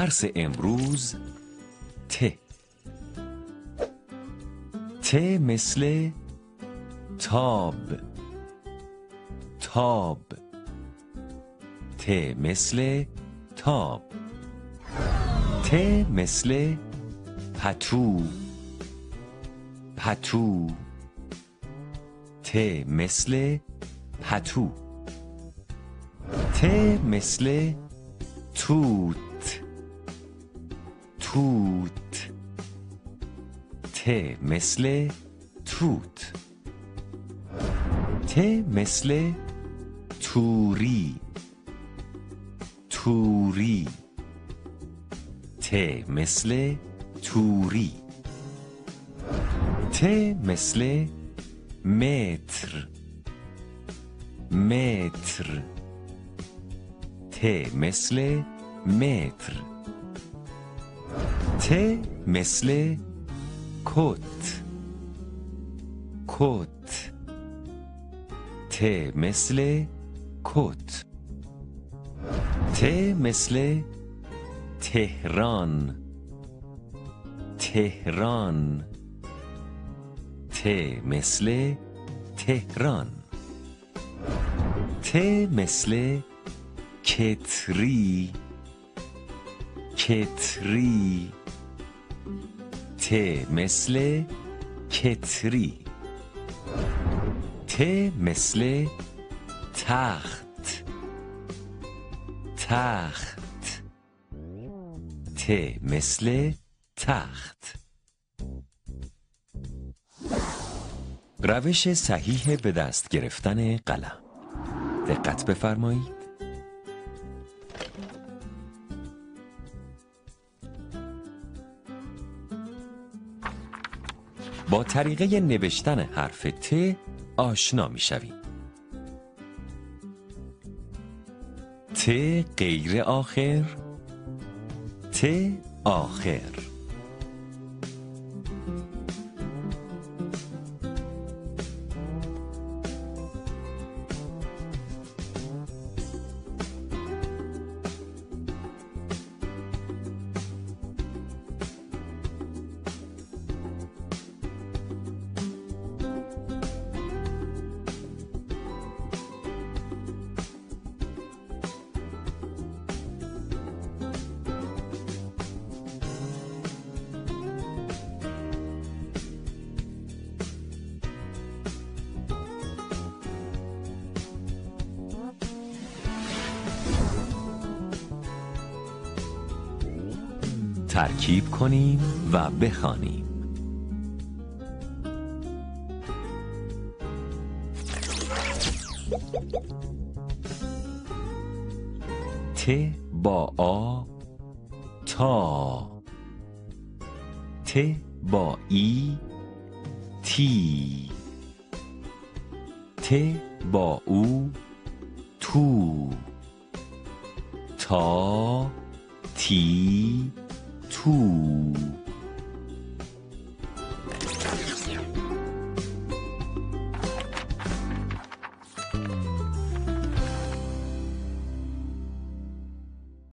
درس امروز ت. ت مثل تاب. تاب. ت مثل تاب. ت مثل پتو. پتو. ت مثل پتو. ت مثل توت. توت. ت مثل توت. ت مثل توری. توری. ت مثل توری. ت مثل متر. متر. ت مثل متر. ت مثل کت. کت. ت مثل کت. ت مثل تهران. تهران. ت مثل تهران. ت مثل کتری. کتری. ت مثل کتری. ت مثل تخت. تخت. ت مثل تخت. روش صحیح به دست گرفتن قلم. دقت بفرمایید. با طریقه نوشتن حرف ت آشنا می‌شوید. ت غیر آخر. ت آخر. ترکیب کنیم و بخوانیم. ت با آ تا. ت با ای تی. ت با او تو. تا تی تو.